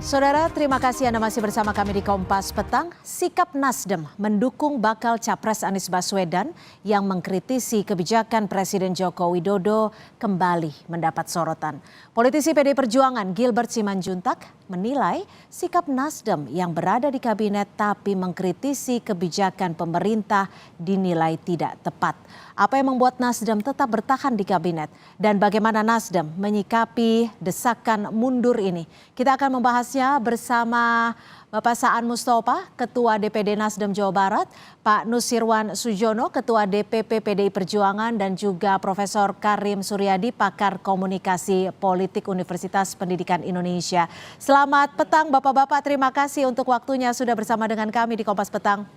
Saudara, terima kasih Anda masih bersama kami di Kompas Petang. Sikap Nasdem mendukung bakal Capres Anies Baswedan yang mengkritisi kebijakan Presiden Joko Widodo kembali mendapat sorotan. Politisi PDI Perjuangan Gilbert Simanjuntak menilai sikap Nasdem yang berada di kabinet tapi mengkritisi kebijakan pemerintah dinilai tidak tepat. Apa yang membuat Nasdem tetap bertahan di kabinet dan bagaimana Nasdem menyikapi desakan mundur ini? Kita akan membahasnya bersama Bapak Saan Mustafa, Ketua DPD Nasdem Jawa Barat, Pak Nusirwan Sujono, Ketua DPP PDI Perjuangan, dan juga Profesor Karim Suryadi, Pakar Komunikasi Politik Universitas Pendidikan Indonesia. Selamat petang Bapak-Bapak, terima kasih untuk waktunya sudah bersama dengan kami di Kompas Petang.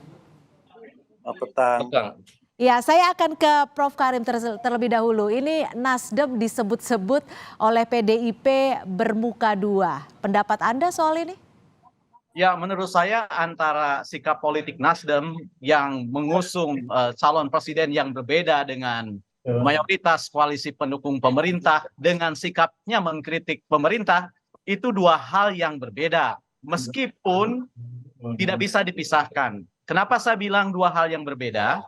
Petang. Ya, saya akan ke Prof. Karim terlebih dahulu. Ini Nasdem disebut-sebut oleh PDIP bermuka dua. Pendapat Anda soal ini? Ya, menurut saya antara sikap politik Nasdem yang mengusung calon presiden yang berbeda dengan mayoritas koalisi pendukung pemerintah dengan sikapnya mengkritik pemerintah, itu dua hal yang berbeda. Meskipun tidak bisa dipisahkan. Kenapa saya bilang dua hal yang berbeda?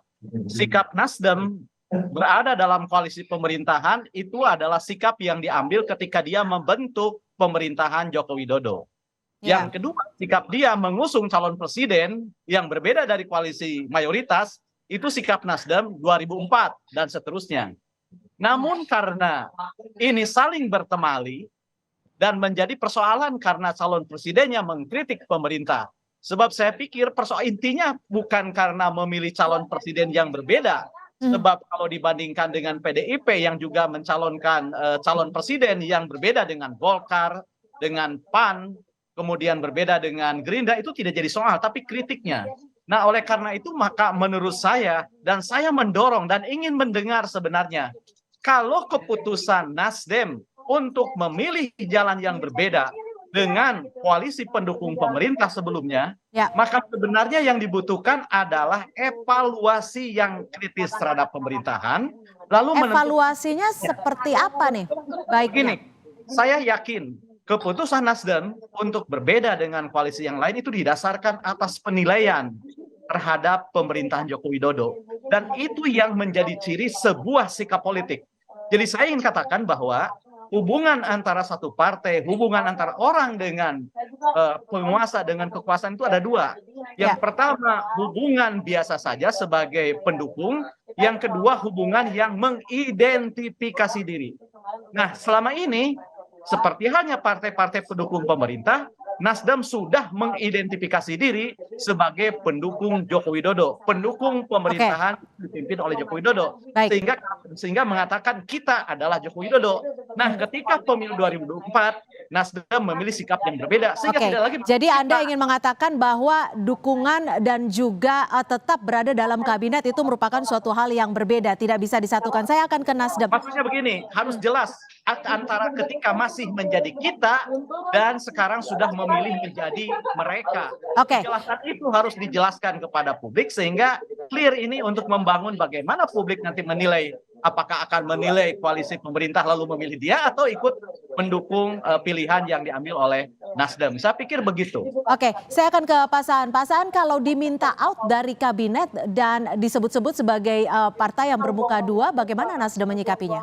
Sikap Nasdem berada dalam koalisi pemerintahan itu adalah sikap yang diambil ketika dia membentuk pemerintahan Joko Widodo. Yang kedua, sikap dia mengusung calon presiden yang berbeda dari koalisi mayoritas, itu sikap Nasdem 2004 dan seterusnya. Namun karena ini saling bertemali dan menjadi persoalan karena calon presidennya mengkritik pemerintah. Sebab saya pikir intinya bukan karena memilih calon presiden yang berbeda. Sebab kalau dibandingkan dengan PDIP yang juga mencalonkan calon presiden yang berbeda dengan Golkar, dengan PAN, kemudian berbeda dengan Gerindra, itu tidak jadi soal, tapi kritiknya. Nah, oleh karena itu maka menurut saya, dan saya mendorong dan ingin mendengar sebenarnya, kalau keputusan Nasdem untuk memilih jalan yang berbeda dengan koalisi pendukung pemerintah sebelumnya, maka sebenarnya yang dibutuhkan adalah evaluasi yang kritis terhadap pemerintahan. Lalu evaluasinya seperti apa nih? Baiknya. Gini, saya yakin keputusan Nasdem untuk berbeda dengan koalisi yang lain itu didasarkan atas penilaian terhadap pemerintahan Joko Widodo. Dan itu yang menjadi ciri sebuah sikap politik. Jadi saya ingin katakan bahwa hubungan antara satu partai, hubungan antara orang dengan penguasa dengan kekuasaan itu ada dua. Yang pertama hubungan biasa saja sebagai pendukung, yang kedua hubungan yang mengidentifikasi diri. Nah, selama ini seperti halnya partai-partai pendukung pemerintah, Nasdem sudah mengidentifikasi diri sebagai pendukung Joko Widodo, pendukung pemerintahan dipimpin oleh Joko Widodo, sehingga mengatakan kita adalah Joko Widodo. Nah, ketika pemilu 2024, Nasdem memilih sikap yang berbeda, sehingga tidak lagi. Jadi Anda ingin mengatakan bahwa dukungan dan juga tetap berada dalam kabinet itu merupakan suatu hal yang berbeda, tidak bisa disatukan. Saya akan ke Nasdem. Maksudnya begini, harus jelas antara ketika masih menjadi kita dan sekarang sudah memilih menjadi mereka. Kejelasan itu harus dijelaskan kepada publik sehingga clear ini untuk membangun bagaimana publik nanti menilai apakah akan menilai koalisi pemerintah lalu memilih dia atau ikut mendukung pilihan yang diambil oleh Nasdem. Saya pikir begitu. Saya akan ke Pak Saan. Pak Saan, kalau diminta out dari kabinet dan disebut-sebut sebagai partai yang bermuka dua, bagaimana Nasdem menyikapinya?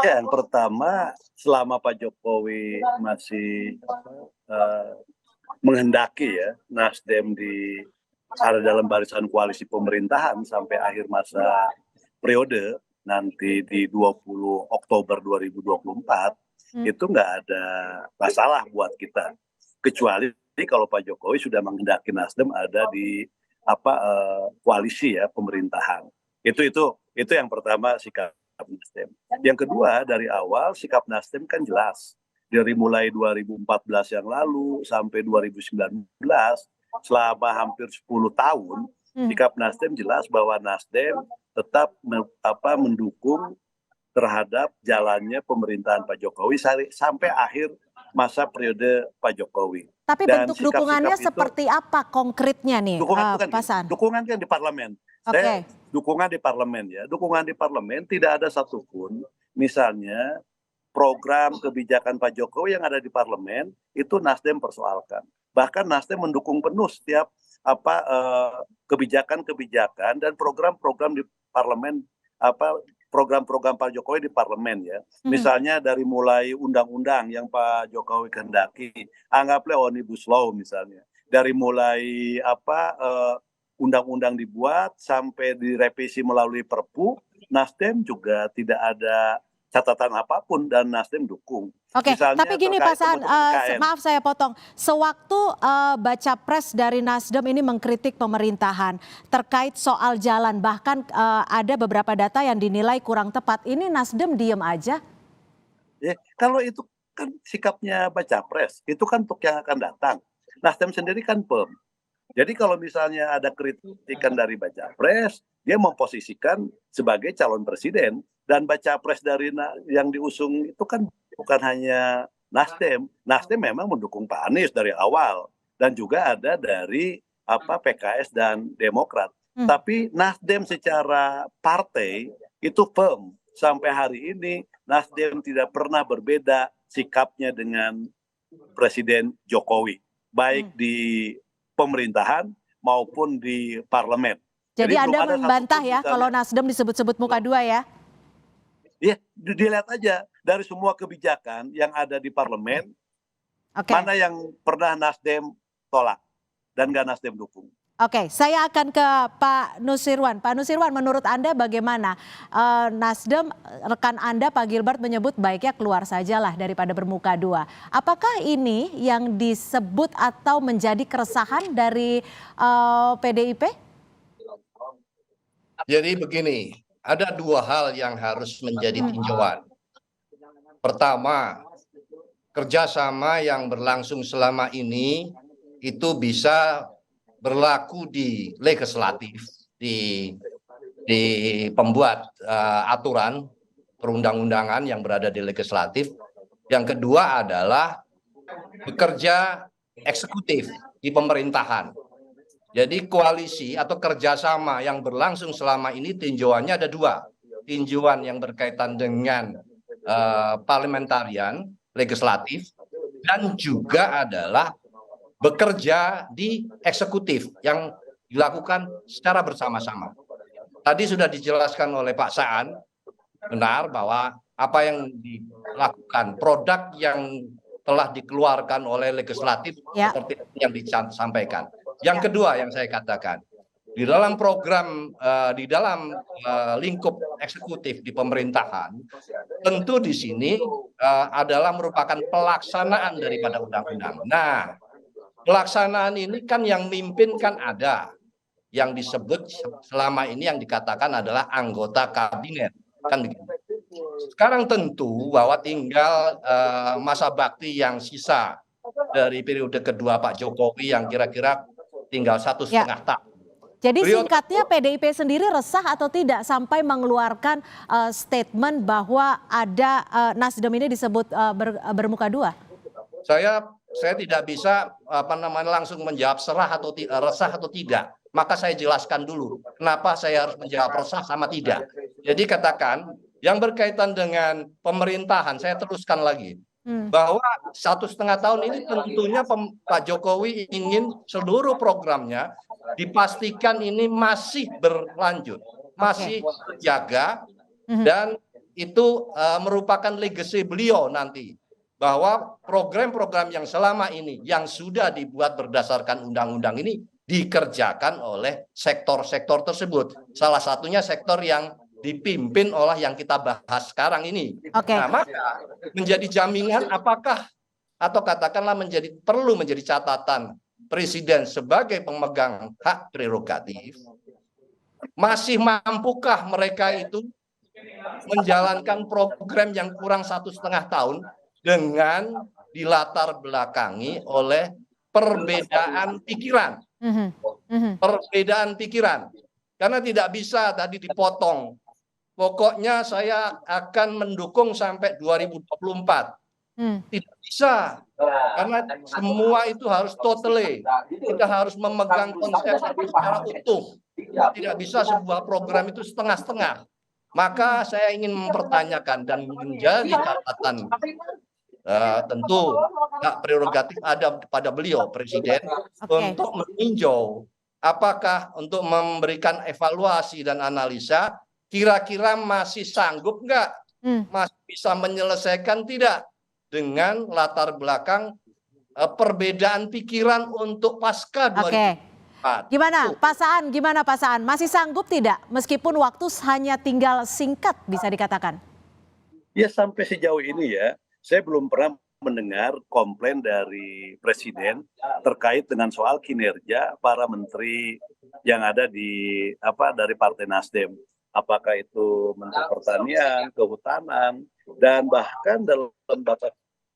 Ya, yang pertama, selama Pak Jokowi masih menghendaki ya Nasdem ada dalam barisan koalisi pemerintahan sampai akhir masa periode nanti di 20 Oktober 2024, itu nggak ada masalah buat kita. Kecuali kalau Pak Jokowi sudah menghendaki Nasdem ada di koalisi ya pemerintahan. Itu yang pertama sikap Nasdem. Yang kedua, dari awal sikap Nasdem kan jelas. Dari mulai 2014 yang lalu sampai 2019, selama hampir 10 tahun, sikap Nasdem jelas bahwa Nasdem tetap mendukung terhadap jalannya pemerintahan Pak Jokowi sampai akhir masa periode Pak Jokowi. Tapi bentuk dukungannya seperti apa konkretnya nih, Pak Saan? Dukungan kan di parlemen. Dukungan di parlemen ya. Dukungan di parlemen tidak ada satupun misalnya program kebijakan Pak Jokowi yang ada di parlemen itu Nasdem persoalkan. Bahkan Nasdem mendukung penuh setiap kebijakan-kebijakan dan program-program di parlemen, program-program Pak Jokowi di parlemen ya. Misalnya dari mulai undang-undang yang Pak Jokowi kehendaki, anggaplah Omnibus Law misalnya. Dari mulai undang-undang dibuat sampai direvisi melalui Perpu, Nasdem juga tidak ada catatan apapun dan Nasdem dukung. Oke, Misalnya tapi gini Pak terkait Saan, PKN. maaf saya potong. Sewaktu baca pres dari Nasdem ini mengkritik pemerintahan terkait soal jalan, bahkan ada beberapa data yang dinilai kurang tepat. Ini Nasdem diem aja? Ya, kalau itu kan sikapnya baca pres, itu kan untuk yang akan datang. Nasdem sendiri kan firm. Jadi kalau misalnya ada kritikan dari baca pres, dia memposisikan sebagai calon presiden. Dan baca pres dari yang diusung itu kan bukan hanya Nasdem. Nasdem memang mendukung Pak Anies dari awal. Dan juga ada dari PKS dan Demokrat. Tapi Nasdem secara partai itu firm. Sampai hari ini Nasdem tidak pernah berbeda sikapnya dengan Presiden Jokowi. Baik di pemerintahan maupun di parlemen. Jadi Anda membantah ya kalau Nasdem disebut-sebut muka dua ya? Ya, dilihat aja dari semua kebijakan yang ada di parlemen, mana yang pernah Nasdem tolak dan nggak Nasdem dukung. Oke, saya akan ke Pak Nusirwan. Pak Nusirwan, menurut Anda bagaimana? Nasdem, rekan Anda Pak Gilbert menyebut baiknya keluar sajalah daripada bermuka dua. Apakah ini yang disebut atau menjadi keresahan dari PDIP? Jadi begini, ada dua hal yang harus menjadi tinjauan. Pertama, kerjasama yang berlangsung selama ini itu bisa berlaku di legislatif, di pembuat aturan perundang-undangan yang berada di legislatif. Yang kedua adalah bekerja eksekutif di pemerintahan. Jadi koalisi atau kerjasama yang berlangsung selama ini tinjauannya ada dua. Tinjauan yang berkaitan dengan parlementarian, legislatif, dan juga adalah bekerja di eksekutif yang dilakukan secara bersama-sama. Tadi sudah dijelaskan oleh Pak Saan, benar bahwa apa yang dilakukan, produk yang telah dikeluarkan oleh legislatif seperti yang disampaikan. Yang kedua yang saya katakan, di dalam program, di dalam lingkup eksekutif di pemerintahan, tentu di sini adalah merupakan pelaksanaan daripada undang-undang. Nah, pelaksanaan ini kan yang mimpin kan ada, yang disebut selama ini yang dikatakan adalah anggota kabinet, kan begitu. Sekarang tentu bahwa tinggal masa bakti yang sisa dari periode kedua Pak Jokowi yang kira-kira tinggal 1,5 tahun. Jadi singkatnya PDIP sendiri resah atau tidak sampai mengeluarkan statement bahwa ada Nasdem ini disebut bermuka dua? Saya tidak bisa langsung menjawab resah atau tidak. Maka saya jelaskan dulu kenapa saya harus menjawab resah sama tidak. Jadi katakan yang berkaitan dengan pemerintahan, saya teruskan lagi. Bahwa 1,5 tahun ini tentunya Pak Jokowi ingin seluruh programnya dipastikan ini masih berlanjut, masih terjaga, dan itu merupakan legacy beliau nanti. Bahwa program-program yang selama ini yang sudah dibuat berdasarkan undang-undang ini dikerjakan oleh sektor-sektor tersebut. Salah satunya sektor yang dipimpin oleh yang kita bahas sekarang ini. Nah, maka menjadi jaminan apakah atau katakanlah perlu menjadi catatan Presiden sebagai pemegang hak prerogatif, masih mampukah mereka itu menjalankan program yang kurang 1,5 tahun dengan dilatar belakangi oleh perbedaan pikiran. Perbedaan pikiran. Karena tidak bisa tadi dipotong. Pokoknya saya akan mendukung sampai 2024. Tidak bisa. Karena semua itu harus totally. Kita harus memegang konsep secara utuh. Tidak bisa sebuah program itu setengah-setengah. Maka saya ingin mempertanyakan dan menjadi catatan, tentu hak prerogatif ada pada beliau Presiden untuk meninjau apakah untuk memberikan evaluasi dan analisa kira-kira masih sanggup nggak, masih bisa menyelesaikan tidak dengan latar belakang perbedaan pikiran untuk pasca 2004. Gimana Pak Saan? Masih sanggup tidak meskipun waktu hanya tinggal singkat bisa dikatakan? Ya sampai sejauh ini ya, saya belum pernah mendengar komplain dari Presiden terkait dengan soal kinerja para menteri yang ada dari Partai Nasdem. Apakah itu Menteri Pertanian, Kehutanan, dan bahkan dalam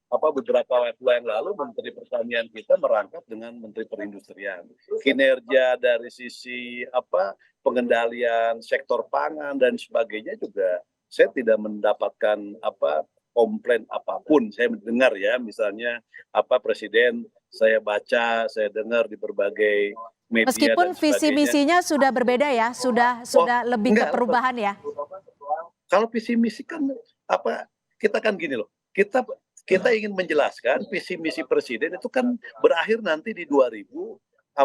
beberapa waktu yang lalu Menteri Pertanian kita merangkap dengan Menteri Perindustrian. Kinerja dari sisi pengendalian sektor pangan dan sebagainya juga saya tidak mendapatkan komplain apapun. Saya mendengar ya, misalnya Presiden saya baca, saya dengar di berbagai media. Meskipun visi misinya sudah berbeda ya, sudah lebih ke perubahan ya. Kalau visi misi kan kita kan gini loh. Kita ingin menjelaskan visi misi Presiden itu kan berakhir nanti di 2024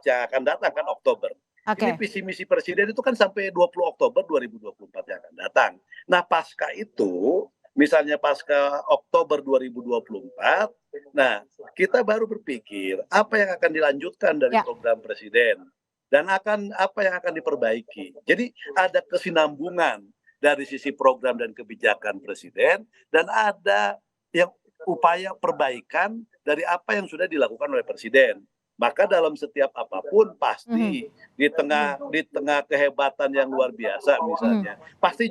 yang akan datang kan Oktober. Ini visi misi Presiden itu kan sampai 20 Oktober 2024 yang akan datang. Nah, pasca itu, misalnya pasca Oktober 2024, nah kita baru berpikir apa yang akan dilanjutkan dari program Presiden dan apa yang akan diperbaiki. Jadi ada kesinambungan dari sisi program dan kebijakan Presiden dan ada yang upaya perbaikan dari apa yang sudah dilakukan oleh Presiden. Maka dalam setiap apapun pasti di tengah kehebatan yang luar biasa misalnya, pasti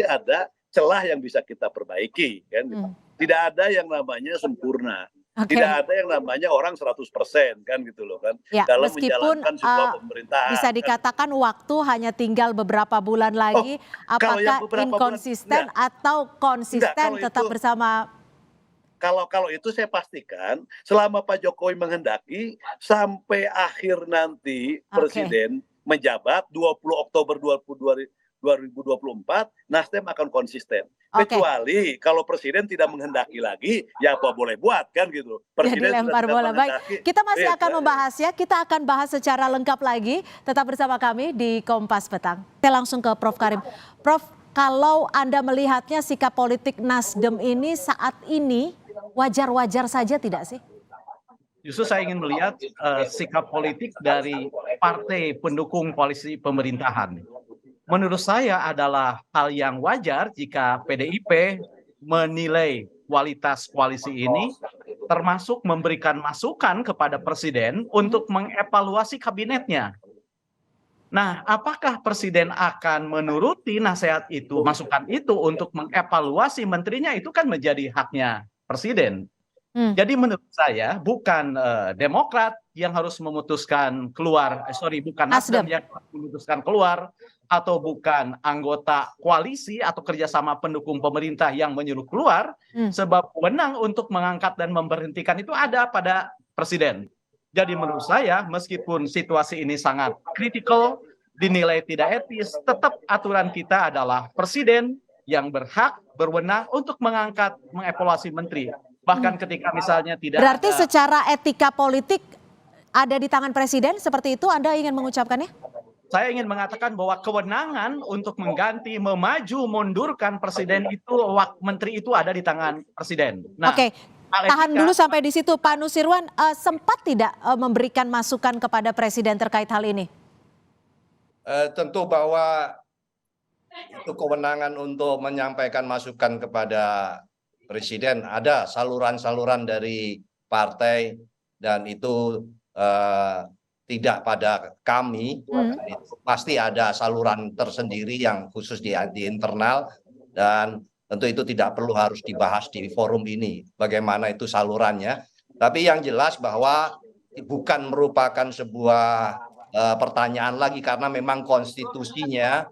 ada celah yang bisa kita perbaiki kan. Tidak ada yang namanya sempurna. Tidak ada yang namanya orang 100% kan gitu loh kan. Ya, dalam meskipun menjalankan sebuah pemerintahan. Bisa dikatakan waktu hanya tinggal beberapa bulan lagi, apakah inkonsisten atau konsisten tetap bersama? Kalau itu saya pastikan selama Pak Jokowi menghendaki sampai akhir nanti Presiden menjabat 20 Oktober 2024 Nasdem akan konsisten. Kecuali kalau Presiden tidak menghendaki lagi, ya apa boleh buat kan gitu. Presiden jadi lempar bola. Baik, kita masih akan membahasnya. Kita akan bahas secara lengkap lagi. Tetap bersama kami di Kompas Petang. Saya langsung ke Prof Karim. Prof, kalau Anda melihatnya sikap politik Nasdem ini saat ini wajar-wajar saja tidak sih? Justru saya ingin melihat sikap politik dari partai pendukung koalisi pemerintahan. Menurut saya adalah hal yang wajar jika PDIP menilai kualitas koalisi ini, termasuk memberikan masukan kepada Presiden untuk mengevaluasi kabinetnya. Nah, apakah Presiden akan menuruti nasihat itu, masukan itu untuk mengevaluasi menterinya, itu kan menjadi haknya Presiden. Jadi menurut saya bukan Demokrat yang harus memutuskan keluar, bukan Nasdem yang harus memutuskan keluar, atau bukan anggota koalisi atau kerjasama pendukung pemerintah yang menyuruh keluar, sebab wewenang untuk mengangkat dan memberhentikan itu ada pada Presiden. Jadi menurut saya meskipun situasi ini sangat kritikal, dinilai tidak etis, tetap aturan kita adalah Presiden yang berhak berwenang untuk mengangkat, mengevaluasi menteri. Bahkan ketika misalnya tidak berarti secara etika politik ada di tangan Presiden, seperti itu Anda ingin mengucapkannya? Saya ingin mengatakan bahwa kewenangan untuk mengganti, memaju, mundurkan Presiden itu, menteri itu ada di tangan Presiden. Nah, tahan dulu sampai di situ. Pak Nusirwan, sempat tidak memberikan masukan kepada Presiden terkait hal ini? Tentu bahwa itu kewenangan untuk menyampaikan masukan kepada Presiden, ada saluran-saluran dari partai dan itu tidak pada kami, itu pasti ada saluran tersendiri yang khusus di internal dan tentu itu tidak perlu harus dibahas di forum ini bagaimana itu salurannya. Tapi yang jelas bahwa bukan merupakan sebuah pertanyaan lagi karena memang konstitusinya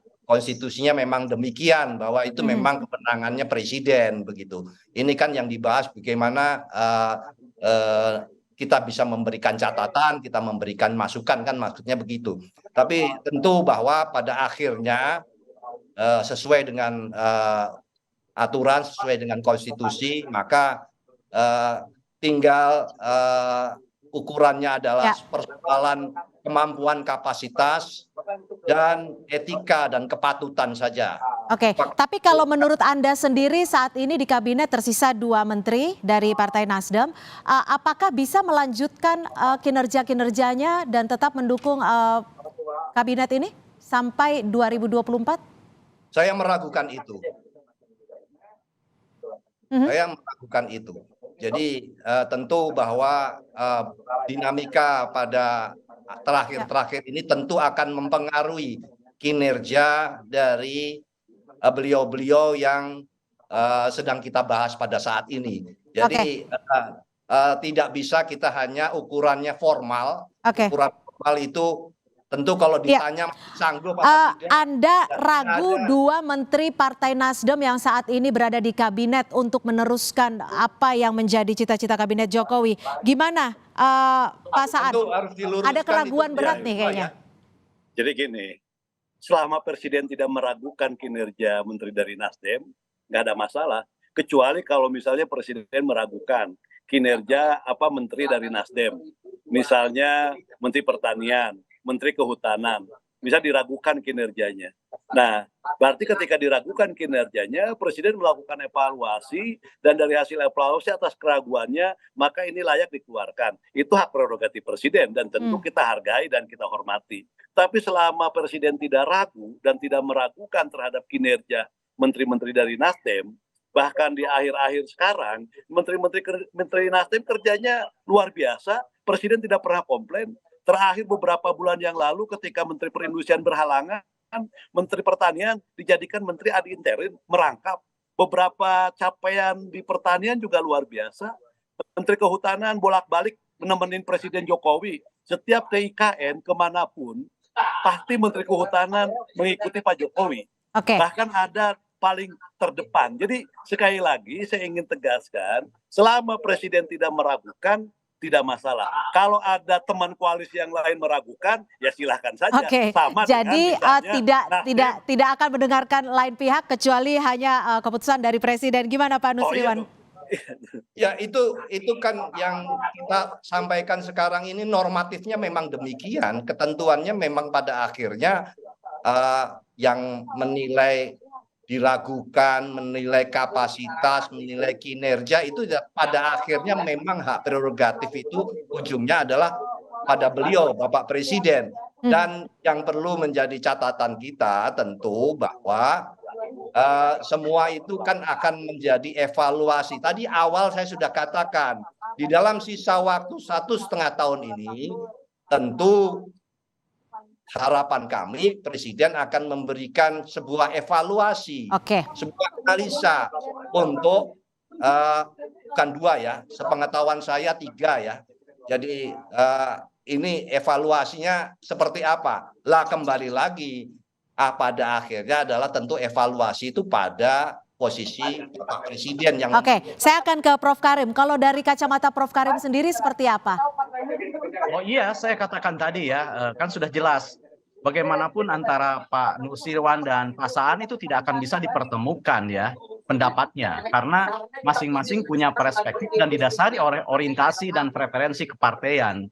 memang demikian bahwa itu memang kewenangannya Presiden begitu. Ini kan yang dibahas bagaimana kita bisa memberikan catatan, kita memberikan masukan, kan maksudnya begitu. Tapi tentu bahwa pada akhirnya sesuai dengan aturan, sesuai dengan konstitusi, maka tinggal ukurannya adalah persoalan kemampuan, kapasitas, dan etika dan kepatutan saja. Oke, tapi kalau menurut Anda sendiri saat ini di kabinet tersisa 2 menteri dari Partai Nasdem, apakah bisa melanjutkan kinerja-kinerjanya dan tetap mendukung kabinet ini sampai 2024? Saya meragukan itu. Saya meragukan itu. Jadi tentu bahwa dinamika pada terakhir-terakhir ini tentu akan mempengaruhi kinerja dari beliau-beliau yang sedang kita bahas pada saat ini. Jadi tidak bisa kita hanya ukurannya formal. Ukuran formal itu tentu kalau ditanya sanggup apa tidak. Anda ragu 2 menteri Partai Nasdem yang saat ini berada di kabinet untuk meneruskan apa yang menjadi cita-cita kabinet Jokowi. Gimana Pak Saan? Ada keraguan berat nih kayaknya. Jadi gini, selama Presiden tidak meragukan kinerja menteri dari Nasdem, nggak ada masalah. Kecuali kalau misalnya Presiden meragukan kinerja menteri dari Nasdem. Misalnya Menteri Pertanian, Menteri Kehutanan, bisa diragukan kinerjanya. Nah, berarti ketika diragukan kinerjanya, Presiden melakukan evaluasi, dan dari hasil evaluasi atas keraguannya, maka ini layak dikeluarkan. Itu hak prerogatif Presiden, dan tentu kita hargai dan kita hormati. Tapi selama Presiden tidak ragu dan tidak meragukan terhadap kinerja menteri-menteri dari Nasdem, bahkan di akhir-akhir sekarang, menteri Nasdem kerjanya luar biasa, Presiden tidak pernah komplain. Terakhir beberapa bulan yang lalu ketika Menteri Perindustrian berhalangan, Menteri Pertanian dijadikan Menteri ad interim merangkap. Beberapa capaian di pertanian juga luar biasa. Menteri Kehutanan bolak-balik menemenin Presiden Jokowi. Setiap TIKN kemanapun, pasti Menteri Kehutanan mengikuti Pak Jokowi. Bahkan ada paling terdepan. Jadi sekali lagi saya ingin tegaskan, selama Presiden tidak meragukan, tidak masalah. Kalau ada teman koalisi yang lain meragukan, ya silahkan saja. Sama jadi misalnya, tidak akan mendengarkan lain pihak kecuali hanya keputusan dari Presiden. Gimana Pak Nusriwan? Ya itu kan yang kita sampaikan sekarang ini, normatifnya memang demikian. Ketentuannya memang pada akhirnya yang menilai diragukan, menilai kapasitas, menilai kinerja itu pada akhirnya memang hak prerogatif itu ujungnya adalah pada beliau, Bapak Presiden. Dan yang perlu menjadi catatan kita tentu bahwa semua itu kan akan menjadi evaluasi. Tadi awal saya sudah katakan, di dalam sisa waktu 1,5 tahun ini tentu harapan kami Presiden akan memberikan sebuah evaluasi, sebuah analisa untuk bukan 2 ya, sepengetahuan saya 3 ya. Jadi ini evaluasinya seperti apa? Lah kembali lagi pada akhirnya adalah tentu evaluasi itu pada posisi Pak Presiden yang. Saya akan ke Prof Karim. Kalau dari kacamata Prof Karim sendiri seperti apa? Oh iya, saya katakan tadi ya, kan sudah jelas. Bagaimanapun antara Pak Nusirwan dan Pak Saan itu tidak akan bisa dipertemukan ya pendapatnya. Karena masing-masing punya perspektif dan didasari oleh orientasi dan preferensi kepartaian.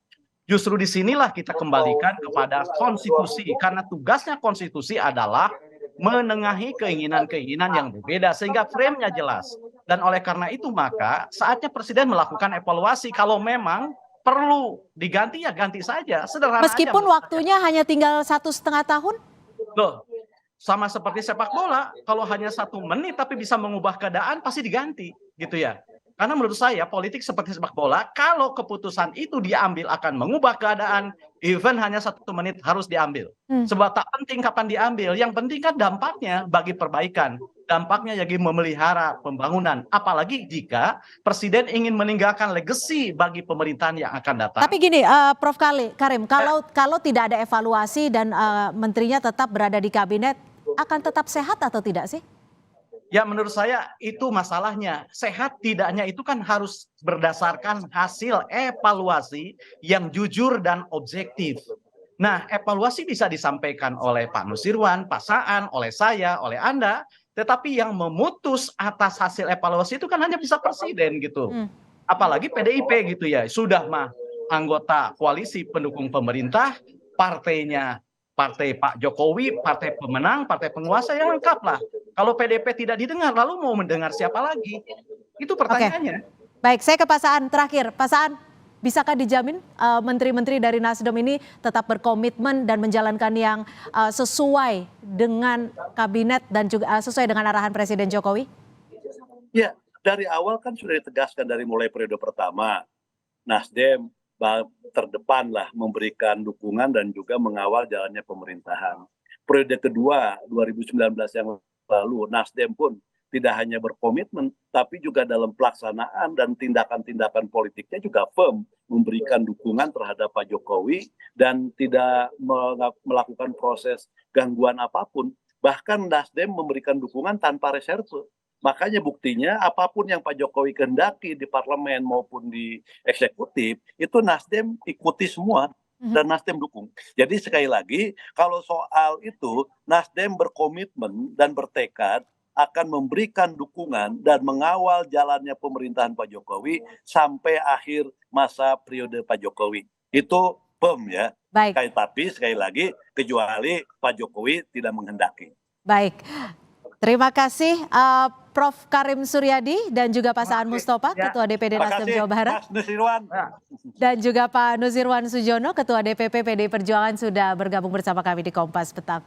Justru disinilah kita kembalikan kepada konstitusi. Karena tugasnya konstitusi adalah menengahi keinginan-keinginan yang berbeda sehingga frame-nya jelas. Dan oleh karena itu maka saatnya Presiden melakukan evaluasi. Kalau memang perlu diganti ya ganti saja, sederhana meskipun aja, waktunya hanya tinggal 1,5 tahun. Loh, sama seperti sepak bola, kalau hanya 1 menit tapi bisa mengubah keadaan pasti diganti gitu ya. Karena menurut saya politik seperti sepak bola, kalau keputusan itu diambil akan mengubah keadaan, even hanya 1 menit harus diambil. Sebab tak penting kapan diambil, yang penting kan dampaknya bagi perbaikan, dampaknya bagi memelihara pembangunan. Apalagi jika Presiden ingin meninggalkan legacy bagi pemerintahan yang akan datang. Tapi gini, Prof Karim, kalau tidak ada evaluasi dan menterinya tetap berada di kabinet, akan tetap sehat atau tidak sih? Ya menurut saya itu masalahnya. Sehat tidaknya itu kan harus berdasarkan hasil evaluasi yang jujur dan objektif. Nah, evaluasi bisa disampaikan oleh Pak Nusirwan, Pak Saan, oleh saya, oleh Anda, tetapi yang memutus atas hasil evaluasi itu kan hanya bisa presiden gitu. Apalagi PDIP gitu ya, sudah mah anggota koalisi pendukung pemerintah, partainya partai Pak Jokowi, partai pemenang, partai penguasa yang lengkap lah. Kalau PDP tidak didengar, lalu mau mendengar siapa lagi? Itu pertanyaannya. Baik, saya ke Pak Saan terakhir. Pak Saan, bisakah dijamin menteri-menteri dari Nasdem ini tetap berkomitmen dan menjalankan yang sesuai dengan kabinet dan juga sesuai dengan arahan Presiden Jokowi? Ya, dari awal kan sudah ditegaskan dari mulai periode pertama, Nasdem terdepan lah memberikan dukungan dan juga mengawal jalannya pemerintahan. Periode kedua 2019 yang lalu, Nasdem pun tidak hanya berkomitmen, tapi juga dalam pelaksanaan dan tindakan-tindakan politiknya juga firm memberikan dukungan terhadap Pak Jokowi dan tidak melakukan proses gangguan apapun. Bahkan Nasdem memberikan dukungan tanpa reserve. Makanya buktinya apapun yang Pak Jokowi kehendaki di parlemen maupun di eksekutif, itu Nasdem ikuti semua dan Nasdem dukung. Jadi sekali lagi, kalau soal itu Nasdem berkomitmen dan bertekad akan memberikan dukungan dan mengawal jalannya pemerintahan Pak Jokowi sampai akhir masa periode Pak Jokowi. Itu firm ya. Baik. Tapi sekali lagi, kecuali Pak Jokowi tidak menghendaki. Baik. Terima kasih Prof. Karim Suryadi dan juga Pak Saan Mustafa, Ketua DPD Nasdem Jawa Barat. Mas Nusirwan. Dan juga Pak Nusirwan Sujono, Ketua DPP PDI Perjuangan sudah bergabung bersama kami di Kompas Petang.